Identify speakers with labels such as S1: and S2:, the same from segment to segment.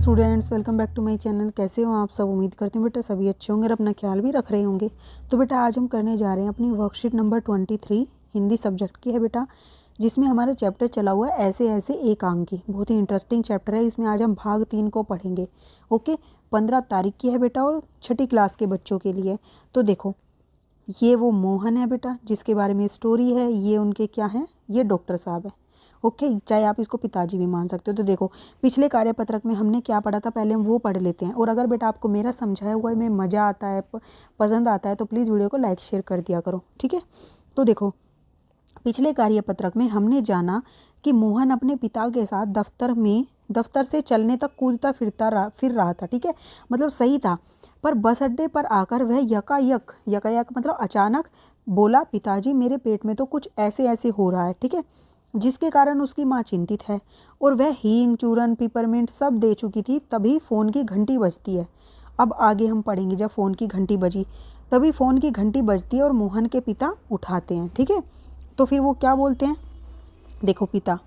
S1: Students, welcome back to my channel. कैसे हो आप सब? उम्मीद करती हूँ बेटा सभी अच्छे होंगे और अपना ख्याल भी रख रहे होंगे। तो बेटा आज हम करने जा रहे हैं अपनी वर्कशीट नंबर 23 हिंदी सब्जेक्ट की है बेटा, जिसमें हमारा चैप्टर चला हुआ है ऐसे ऐसे एकांकी। बहुत ही इंटरेस्टिंग चैप्टर है। इसमें आज हम भाग 3 को पढ़ेंगे। ओके, 15 तारीख की है बेटा और छठी क्लास के बच्चों के लिए। तो देखो, ये वो मोहन है बेटा जिसके बारे में स्टोरी है। ये उनके क्या हैं? ये डॉक्टर साहब है। ओके, चाहे आप इसको पिताजी भी मान सकते हो। तो देखो, पिछले कार्यपत्रक में हमने क्या पढ़ा था, पहले हम वो पढ़ लेते हैं। और अगर बेटा आपको मेरा समझाया हुआ में मज़ा आता है, पसंद आता है, तो प्लीज़ वीडियो को लाइक शेयर कर दिया करो, ठीक है। तो देखो, पिछले कार्यपत्रक में हमने जाना कि मोहन अपने पिता के साथ दफ्तर से चलने तक कूदता फिर रहा था, ठीक है। मतलब सही था, पर बस अड्डे पर आकर वह यकायक मतलब अचानक बोला, पिताजी मेरे पेट में तो कुछ ऐसे ऐसे हो रहा है, ठीक है। जिसके कारण उसकी माँ चिंतित है और वह हींग चूरन पिपरमिंट सब दे चुकी थी। तभी फ़ोन की घंटी बजती है। अब आगे हम पढ़ेंगे। जब फ़ोन की घंटी बजी, तभी फ़ोन की घंटी बजती है और मोहन के पिता उठाते हैं, ठीक है। तो फिर वो क्या बोलते हैं, देखो पिता,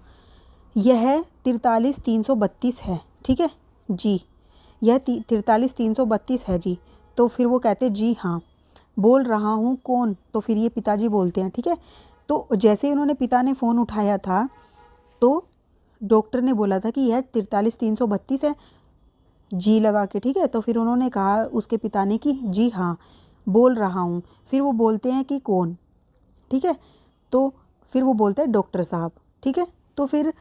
S1: यह 43 332 है, ठीक है जी, यह 43 332 है जी। तो फिर वो कहते हैं जी हाँ, बोल रहा हूँ कौन? तो फिर ये पिताजी बोलते हैं, ठीक है। तो जैसे ही उन्होंने पिता ने फ़ोन उठाया था तो डॉक्टर ने बोला था कि यह 43 332 है, जी लगा के, ठीक है। तो फिर उन्होंने कहा उसके पिता ने कि जी हाँ बोल रहा हूँ। फिर वो बोलते हैं कि कौन, ठीक है। तो फिर वो बोलते हैं डॉक्टर साहब, ठीक है। तो फिर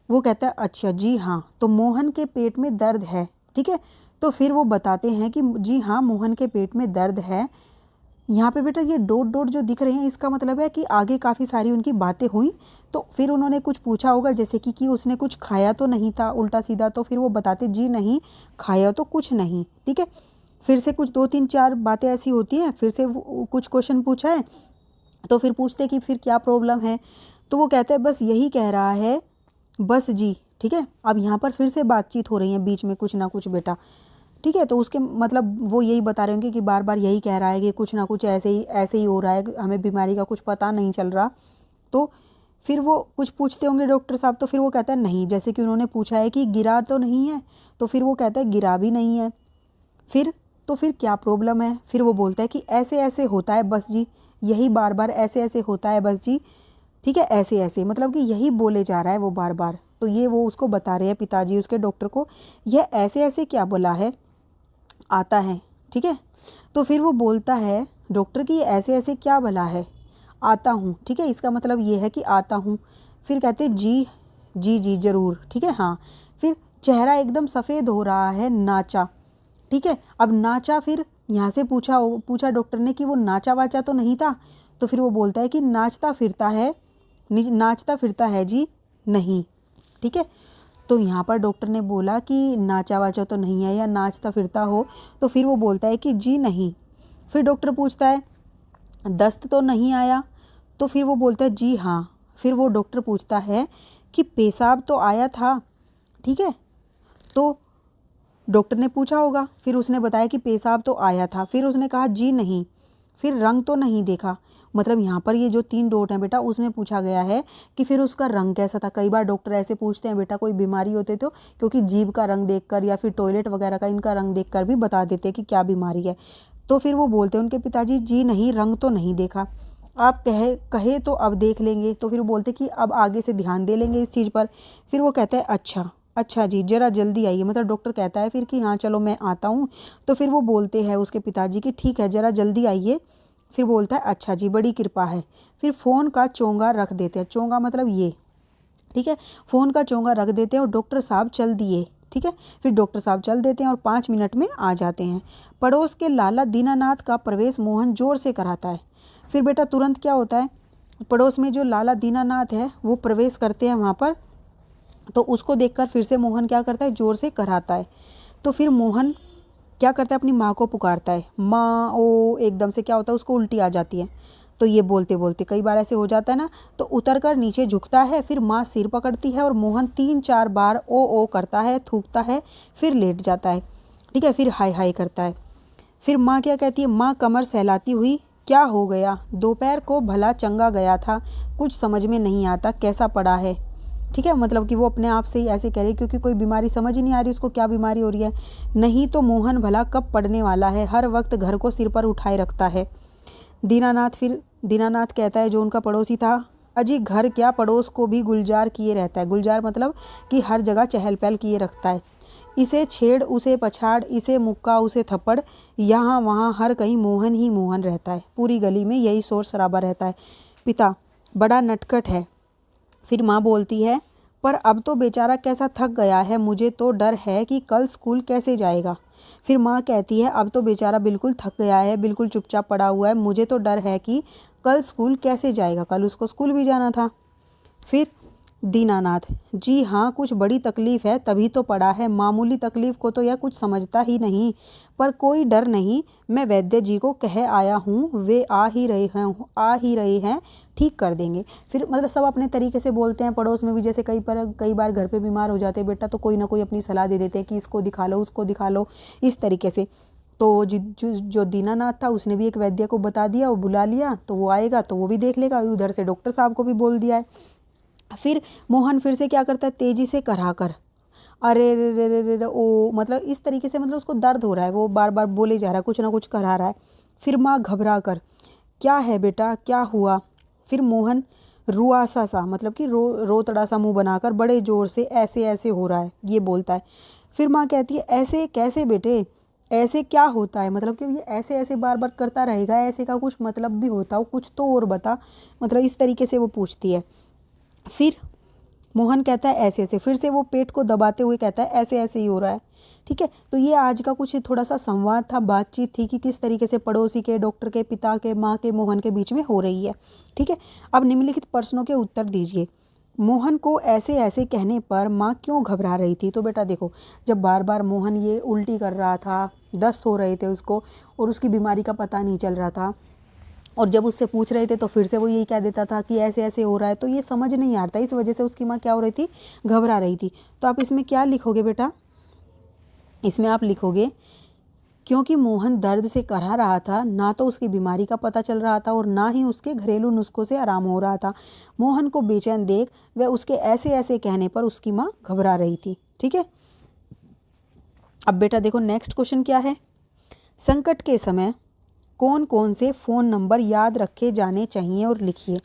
S1: वो कहता है अच्छा जी हाँ, तो मोहन के पेट में दर्द है, ठीक है। तो फिर वो बताते हैं कि जी हाँ मोहन के पेट में दर्द है। यहाँ पे बेटा ये डॉट डॉट जो दिख रहे हैं, इसका मतलब है कि आगे काफ़ी सारी उनकी बातें हुई। तो फिर उन्होंने कुछ पूछा होगा, जैसे कि उसने कुछ खाया तो नहीं था उल्टा सीधा। तो फिर वो बताते जी नहीं खाया तो कुछ नहीं, ठीक है। फिर से कुछ 2 3 4 बातें ऐसी होती हैं। फिर से कुछ क्वेश्चन पूछा है, तो फिर पूछते कि फिर क्या प्रॉब्लम है। तो वो कहते हैं बस यही कह रहा है, बस जी, ठीक है। अब यहाँ पर फिर से बातचीत हो रही है बीच में कुछ ना कुछ बेटा, ठीक है। तो उसके मतलब वो यही बता रहे होंगे कि बार बार यही कह रहा है कि कुछ ना कुछ ऐसे ही हो रहा है, हमें बीमारी का कुछ पता नहीं चल रहा। तो फिर वो कुछ पूछते होंगे डॉक्टर साहब। तो फिर वो कहता है नहीं, जैसे कि उन्होंने पूछा है कि गिरा तो नहीं है, तो फिर वो कहता है गिरा भी नहीं है। फिर तो फिर क्या प्रॉब्लम है? फिर वो बोलता है कि ऐसे ऐसे होता है बस जी, यही बार बार ऐसे ऐसे होता है बस जी, ठीक है। ऐसे ऐसे मतलब कि यही बोले जा रहा है वो बार बार। तो ये वो उसको बता रहे हैं पिताजी उसके डॉक्टर को, यह ऐसे ऐसे क्या बोला है, आता है, ठीक है। तो फिर वो बोलता है डॉक्टर कि ऐसे ऐसे क्या भला है, आता हूँ, ठीक है। इसका मतलब ये है कि आता हूँ। फिर कहते जी जी जी ज़रूर, ठीक है हाँ। फिर चेहरा एकदम सफ़ेद हो रहा है, नाचा, ठीक है। अब नाचा, फिर यहाँ से पूछा डॉक्टर ने कि वो नाचा वाचा तो नहीं था। तो फिर वो बोलता है कि नाचता फिरता है जी नहीं, ठीक है। तो यहाँ पर डॉक्टर ने बोला कि नाचा वाचा तो नहीं है या नाचता फिरता हो। तो फिर वो बोलता है कि जी नहीं। फिर डॉक्टर पूछता है दस्त तो नहीं आया? तो फिर वो बोलता है जी हाँ। फिर वो डॉक्टर पूछता है कि पेशाब तो आया था, ठीक है। तो डॉक्टर ने पूछा होगा, फिर उसने बताया कि पेशाब तो आया था। फिर उसने कहा जी नहीं। फिर रंग तो नहीं देखा। मतलब यहाँ पर ये जो 3 डॉट हैं बेटा, उसमें पूछा गया है कि फिर उसका रंग कैसा था। कई बार डॉक्टर ऐसे पूछते हैं बेटा, कोई बीमारी होते तो, क्योंकि जीभ का रंग देखकर या फिर टॉयलेट वगैरह का इनका रंग देखकर भी बता देते हैं कि क्या बीमारी है। तो फिर वो बोलते हैं उनके पिताजी जी नहीं, रंग तो नहीं देखा। आप कहे तो अब देख लेंगे। तो फिर वो बोलते कि अब आगे से ध्यान दे लेंगे इस चीज़ पर। फिर वो कहता है अच्छा अच्छा जी, ज़रा जल्दी आइए। मतलब डॉक्टर कहता है फिर कि हाँ चलो मैं आता हूँ। तो फिर वो बोलते हैं उसके पिताजी कि ठीक है ज़रा जल्दी आइए। फिर बोलता है अच्छा जी, बड़ी कृपा है। फिर फ़ोन का चोंगा रख देते हैं। चोंगा मतलब ये, ठीक है। फ़ोन का चोंगा रख देते हैं और डॉक्टर साहब चल दिए, ठीक है। फिर डॉक्टर साहब चल देते हैं और 5 मिनट में आ जाते हैं। पड़ोस के लाला दीनानाथ का प्रवेश मोहन जोर से कराता है। फिर बेटा तुरंत क्या होता है, पड़ोस में जो लाला दीनानाथ है वो प्रवेश करते हैं वहाँ पर। तो उसको देखकर फिर से मोहन क्या करता है, ज़ोर से कराता है। तो फिर मोहन क्या करता है, अपनी माँ को पुकारता है, माँ ओ। एकदम से क्या होता है, उसको उल्टी आ जाती है। तो ये बोलते बोलते कई बार ऐसे हो जाता है ना, तो उतर कर नीचे झुकता है। फिर माँ सिर पकड़ती है और मोहन 3 4 बार ओ करता है, थूकता है, फिर लेट जाता है, ठीक है। फिर हाय हाय करता है। फिर माँ क्या कहती है, माँ कमर सहलाती हुई, क्या हो गया? दोपहर को भला चंगा गया था, कुछ समझ में नहीं आता कैसा पड़ा है। ठीक है, मतलब कि वो अपने आप से ही ऐसे कह रही क्योंकि कोई बीमारी समझ ही नहीं आ रही उसको क्या बीमारी हो रही है। नहीं तो मोहन भला कब पढ़ने वाला है, हर वक्त घर को सिर पर उठाए रखता है। दीनानाथ कहता है, जो उनका पड़ोसी था, अजी घर क्या पड़ोस को भी गुलजार किए रहता है। गुलजार मतलब कि हर जगह चहल पहल किए रखता है। इसे छेड़ उसे पछाड़, इसे मुक्का उसे थप्पड़, यहाँ वहाँ हर कहीं मोहन ही मोहन रहता है। पूरी गली में यही शोर शराबा रहता है। पिता, बड़ा नटखट है। फिर माँ बोलती है, पर अब तो बेचारा कैसा थक गया है, मुझे तो डर है कि कल स्कूल कैसे जाएगा। फिर माँ कहती है, अब तो बेचारा बिल्कुल थक गया है, बिल्कुल चुपचाप पड़ा हुआ है, मुझे तो डर है कि कल स्कूल कैसे जाएगा, कल उसको स्कूल भी जाना था। फिर दीनानाथ, जी हाँ, कुछ बड़ी तकलीफ़ है तभी तो पड़ा है, मामूली तकलीफ़ को तो यह कुछ समझता ही नहीं। पर कोई डर नहीं, मैं वैद्य जी को कह आया हूँ, वे आ ही रहे हैं, ठीक कर देंगे। फिर मतलब सब अपने तरीके से बोलते हैं। पड़ोस में भी जैसे कई बार घर पे बीमार हो जाते हैं बेटा, तो कोई ना कोई अपनी सलाह दे देते हैं कि इसको दिखा लो, उसको दिखा लो, इस तरीके से। तो जो दीनानाथ था उसने भी एक वैद्य को बता दिया, वो बुला लिया, तो वो आएगा तो वो भी देख लेगा। उधर से डॉक्टर साहब को भी बोल दिया है। फिर मोहन फिर से क्या करता है, तेजी से करा कर, अरे रे रे रे रे रे, ओ, मतलब इस तरीके से, मतलब उसको दर्द हो रहा है, वो बार बार बोले जा रहा है, कुछ ना कुछ करा रहा है। फिर माँ घबरा कर, क्या है बेटा, क्या हुआ। फिर मोहन रुआसा सा, मतलब कि रोतड़ा सा मुंह बनाकर बड़े ज़ोर से ऐसे ऐसे हो रहा है, ये बोलता है। फिर माँ कहती है, ऐसे कैसे बेटे, ऐसे क्या होता है, मतलब कि ये ऐसे ऐसे बार बार करता रहेगा, ऐसे का कुछ मतलब भी होता हो, कुछ तो और बता, मतलब इस तरीके से वो पूछती है। फिर मोहन कहता है ऐसे ऐसे, फिर से वो पेट को दबाते हुए कहता है ऐसे ऐसे ही हो रहा है। ठीक है, तो ये आज का कुछ थोड़ा सा संवाद था, बातचीत थी कि किस तरीके से पड़ोसी के, डॉक्टर के, पिता के, माँ के, मोहन के बीच में हो रही है। ठीक है, अब निम्नलिखित प्रश्नों के उत्तर दीजिए। मोहन को ऐसे ऐसे कहने पर माँ क्यों घबरा रही थी। तो बेटा देखो, जब बार बार मोहन ये उल्टी कर रहा था, दस्त हो रहे थे उसको, और उसकी बीमारी का पता नहीं चल रहा था, और जब उससे पूछ रहे थे तो फिर से वो यही कह देता था कि ऐसे ऐसे हो रहा है, तो ये समझ नहीं आता। इस वजह से उसकी माँ क्या हो रही थी, घबरा रही थी। तो आप इसमें क्या लिखोगे बेटा, इसमें आप लिखोगे, क्योंकि मोहन दर्द से करहा रहा था, ना तो उसकी बीमारी का पता चल रहा था और ना ही उसके घरेलू नुस्खों से आराम हो रहा था। मोहन को बेचैन देख वह उसके ऐसे ऐसे कहने पर उसकी माँ घबरा रही थी। ठीक है, अब बेटा देखो नेक्स्ट क्वेश्चन क्या है। संकट के समय कौन कौन से फ़ोन नंबर याद रखे जाने चाहिए और लिखिए।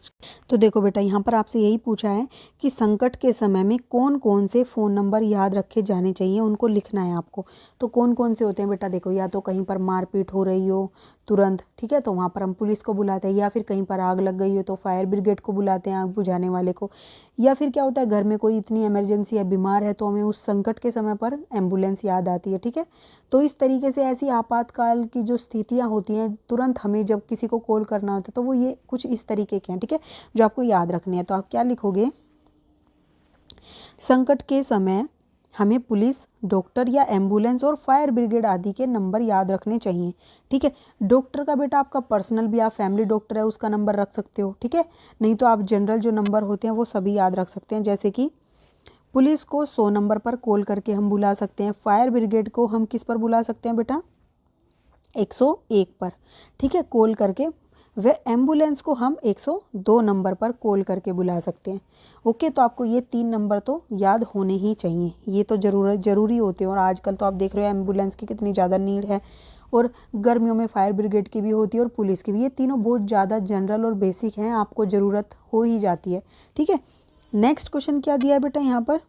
S1: तो देखो बेटा, यहाँ पर आपसे यही पूछा है कि संकट के समय में कौन कौन से फ़ोन नंबर याद रखे जाने चाहिए, उनको लिखना है आपको। तो कौन कौन से होते हैं बेटा, देखो, या तो कहीं पर मारपीट हो रही हो तुरंत, ठीक है, तो वहाँ पर हम पुलिस को बुलाते हैं, या फिर कहीं पर आग लग गई हो तो फायर ब्रिगेड को बुलाते हैं, आग बुझाने वाले को, या फिर क्या होता है, घर में कोई इतनी इमरजेंसी है, बीमार है, तो हमें उस संकट के समय पर एम्बुलेंस याद आती है। ठीक है, तो इस तरीके से ऐसी आपातकाल की जो स्थितियाँ होती हैं, तुरंत हमें जब किसी को कॉल करना होता है, तो वो ये कुछ इस तरीके के हैं। ठीक है, जो आपको याद रखने हैं। तो आप क्या लिखोगे, संकट के समय हमें पुलिस, डॉक्टर या एम्बुलेंस और फायर ब्रिगेड आदि के नंबर याद रखने चाहिए। ठीक है, डॉक्टर का बेटा आपका पर्सनल भी, आप फैमिली डॉक्टर है उसका नंबर रख सकते हो। ठीक है, नहीं तो आप जनरल जो नंबर होते हैं वो सभी याद रख सकते हैं। जैसे कि पुलिस को 100 नंबर पर कॉल करके हम बुला सकते हैं, फायर ब्रिगेड को हम किस पर बुला सकते हैं बेटा, 101 पर। ठीक है, कॉल करके। व एम्बुलेंस को हम 102 नंबर पर कॉल करके बुला सकते हैं। ओके, तो आपको ये 3 नंबर तो याद होने ही चाहिए, ये तो ज़रूरी होते हैं। और आजकल तो आप देख रहे हो एम्बुलेंस की कितनी ज़्यादा नीड है, और गर्मियों में फायर ब्रिगेड की भी होती है और पुलिस की भी। ये तीनों बहुत ज़्यादा जनरल और बेसिक हैं, आपको ज़रूरत हो ही जाती है। ठीक है, नेक्स्ट क्वेश्चन क्या दिया है बेटा यहाँ पर,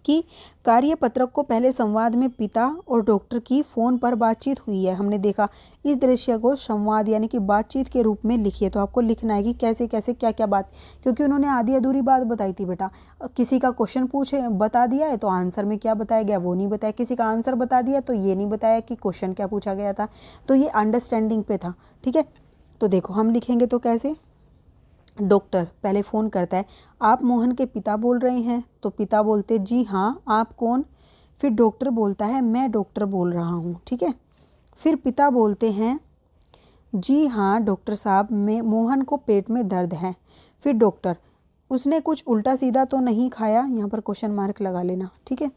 S1: कि कार्यपत्रक को पहले संवाद में पिता और डॉक्टर की फ़ोन पर बातचीत हुई है। हमने देखा, इस दृश्य को संवाद यानी कि बातचीत के रूप में लिखिए। तो आपको लिखना है कि कैसे कैसे क्या क्या बात, क्योंकि उन्होंने आधी अधूरी बात बताई थी बेटा। किसी का क्वेश्चन पूछे बता दिया है तो आंसर में क्या बताया गया वो नहीं बताया, किसी का आंसर बता दिया तो ये नहीं बताया कि क्वेश्चन क्या पूछा गया था। तो ये अंडरस्टैंडिंग पे था। ठीक है, तो देखो हम लिखेंगे तो कैसे, डॉक्टर पहले फ़ोन करता है, आप मोहन के पिता बोल रहे हैं। तो पिता बोलते जी हाँ, आप कौन। फिर डॉक्टर बोलता है मैं डॉक्टर बोल रहा हूँ। ठीक है, फिर पिता बोलते हैं जी हाँ डॉक्टर साहब, में मोहन को पेट में दर्द है। फिर डॉक्टर, उसने कुछ उल्टा सीधा तो नहीं खाया, यहाँ पर क्वेश्चन मार्क लगा लेना। ठीक है,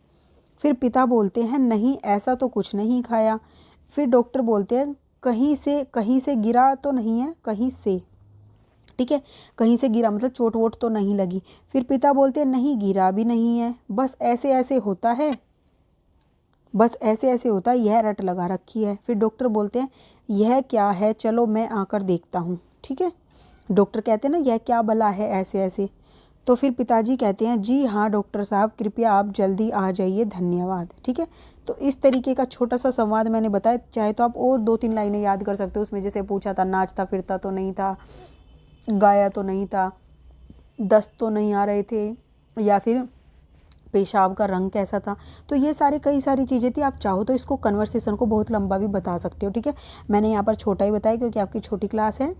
S1: फिर पिता बोलते हैं नहीं ऐसा तो कुछ नहीं खाया। फिर डॉक्टर बोलते हैं कहीं से गिरा तो नहीं है, कहीं से। ठीक है। कहीं से गिरा मतलब चोट वोट तो नहीं लगी। फिर पिता बोलते हैं नहीं गिरा भी नहीं है, बस ऐसे ऐसे होता है, बस ऐसे ऐसे होता है, यह रट लगा रखी है। फिर डॉक्टर बोलते हैं यह क्या है, चलो मैं आकर देखता हूँ। ठीक है, डॉक्टर कहते हैं ना यह क्या बला है ऐसे ऐसे। तो फिर पिताजी कहते हैं जी हाँ डॉक्टर साहब, कृपया आप जल्दी आ जाइए, धन्यवाद। ठीक है, तो इस तरीके का छोटा सा संवाद मैंने बताया। चाहे तो आप और 2-3 लाइनें याद कर सकते हो उसमें, जैसे पूछा था नाचता फिरता तो नहीं था, गाया तो नहीं था, दस्त तो नहीं आ रहे थे, या फिर पेशाब का रंग कैसा था। तो ये सारे कई सारी चीज़ें थी। आप चाहो तो इसको कन्वर्सेशन को बहुत लंबा भी बता सकते हो। ठीक है, मैंने यहाँ पर छोटा ही बताया क्योंकि आपकी छोटी क्लास है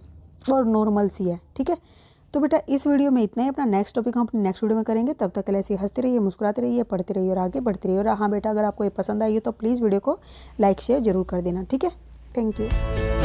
S1: और नॉर्मल सी है। ठीक है, तो बेटा इस वीडियो में इतना ही। अपना नेक्स्ट टॉपिक हम अपने नेक्स्ट वीडियो में करेंगे। तब तक के लिए ऐसे हंसते रहिए, मुस्कुराते रहिए, पढ़ते रहिए और आगे बढ़ते रहिए। और हाँ बेटा, अगर आपको ये पसंद आई हो तो प्लीज़ वीडियो को लाइक शेयर जरूर कर देना। ठीक है, थैंक यू।